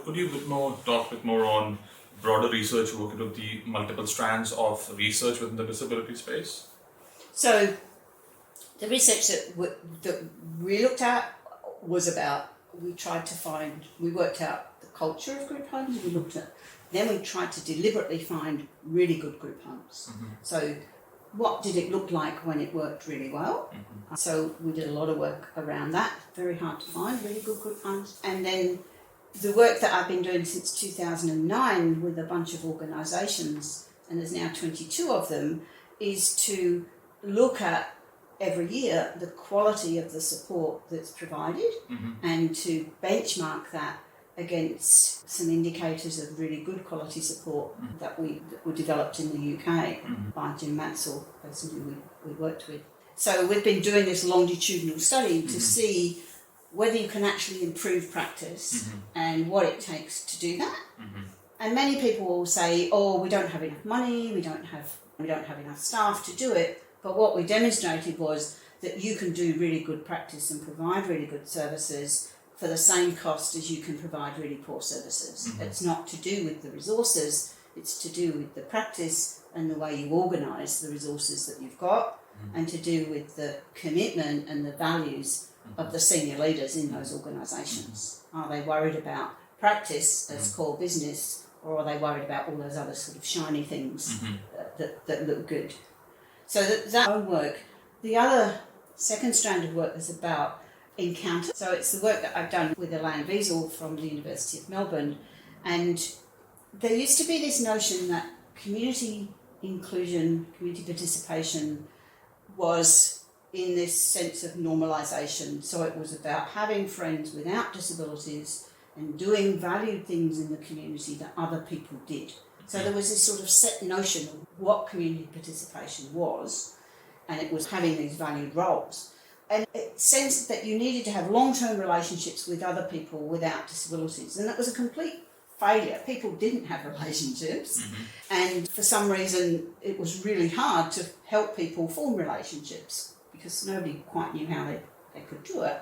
could you talk a bit more on broader research work into the multiple strands of research within the disability space? So the research that we looked at was about, we worked out the culture of group homes, then we tried to deliberately find really good group homes. Mm-hmm. So what did it look like when it worked really well? Mm-hmm. So we did a lot of work around that, very hard to find really good group homes. And then the work that I've been doing since 2009 with a bunch of organisations, and there's now 22 of them, is to look at every year the quality of the support that's provided, mm-hmm. and to benchmark that against some indicators of really good quality support, mm-hmm. that were developed in the UK, mm-hmm. by Jim Mansell, the person who we worked with. So we've been doing this longitudinal study, mm-hmm. to see whether you can actually improve practice, mm-hmm. and what it takes to do that. Mm-hmm. And many people will say, oh, we don't have enough money, we don't have enough staff to do it. But what we demonstrated was that you can do really good practice and provide really good services for the same cost as you can provide really poor services. Mm-hmm. It's not to do with the resources, it's to do with the practice and the way you organise the resources that you've got, mm-hmm. and to do with the commitment and the values, mm-hmm. of the senior leaders in those organisations. Mm-hmm. Are they worried about practice as, mm-hmm. core business, or are they worried about all those other sort of shiny things, mm-hmm. that look good? So that work. The other second strand of work is about encounter. So it's the work that I've done with Elaine Wiesel from the University of Melbourne. And there used to be this notion that community inclusion, community participation was in this sense of normalisation. So it was about having friends without disabilities and doing valued things in the community that other people did. So there was this sort of set notion of what community participation was, and it was having these valued roles. And it sensed that you needed to have long-term relationships with other people without disabilities. And that was a complete failure. People didn't have relationships, mm-hmm. and for some reason it was really hard to help people form relationships because nobody quite knew how they could do it.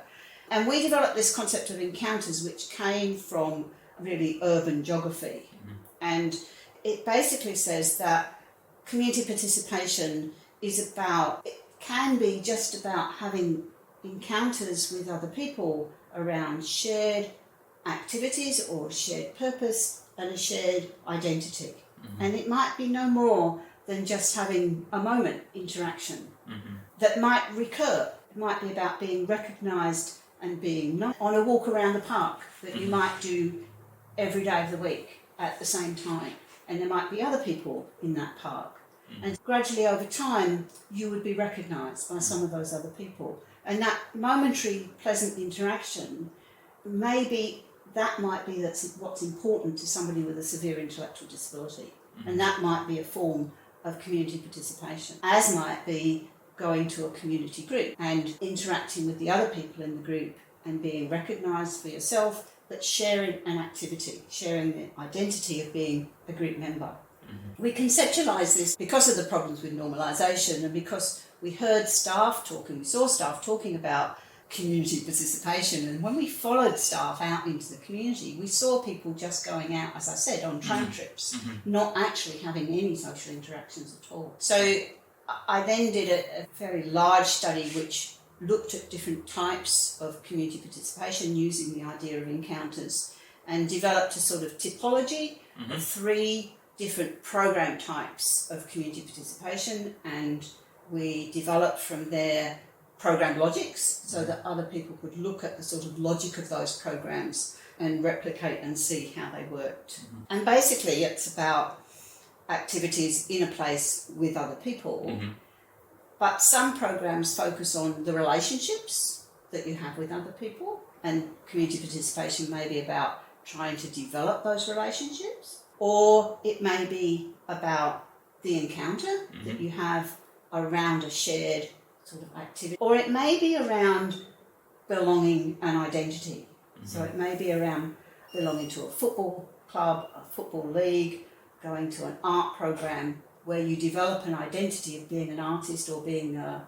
And we developed this concept of encounters, which came from really urban geography. Mm-hmm. And it basically says that community participation can be just about having encounters with other people around shared activities or shared purpose and a shared identity. Mm-hmm. And it might be no more than just having a moment interaction, mm-hmm. that might recur. It might be about being recognised and being on a walk around the park that, mm-hmm. you might do every day of the week at the same time. And there might be other people in that park. Mm-hmm. And gradually over time, you would be recognised by some of those other people. And that momentary pleasant interaction, maybe that might be what's important to somebody with a severe intellectual disability. Mm-hmm. And that might be a form of community participation, as might be going to a community group and interacting with the other people in the group and being recognised for yourself, but sharing an activity, sharing the identity of being a group member. Mm-hmm. We conceptualise this because of the problems with normalisation and because we heard we saw staff talking about community participation, and when we followed staff out into the community, we saw people just going out, as I said, on train, mm-hmm. trips, mm-hmm. not actually having any social interactions at all. So I then did a very large study which looked at different types of community participation using the idea of encounters and developed a sort of typology, mm-hmm. of 3 different program types of community participation, and we developed from there program logics so that other people could look at the sort of logic of those programs and replicate and see how they worked. Mm-hmm. And basically it's about activities in a place with other people, mm-hmm. but some programs focus on the relationships that you have with other people, and community participation may be about trying to develop those relationships, or it may be about the encounter, mm-hmm. that you have around a shared sort of activity, or it may be around belonging and identity. Mm-hmm. So it may be around belonging to a football club, a football league, going to an art program where you develop an identity of being an artist or being a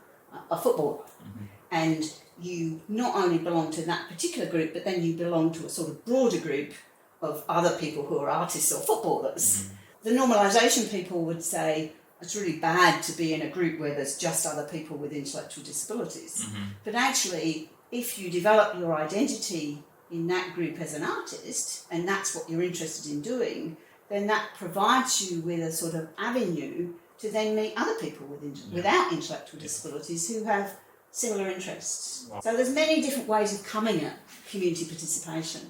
footballer. Mm-hmm. And you not only belong to that particular group, but then you belong to a sort of broader group of other people who are artists or footballers. The normalisation people would say it's really bad to be in a group where there's just other people with intellectual disabilities. But actually, if you develop your identity in that group as an artist, and that's what you're interested in doing, then that provides you with a sort of avenue to then meet other people without intellectual disabilities who have similar interests. So there's many different ways of coming at community participation.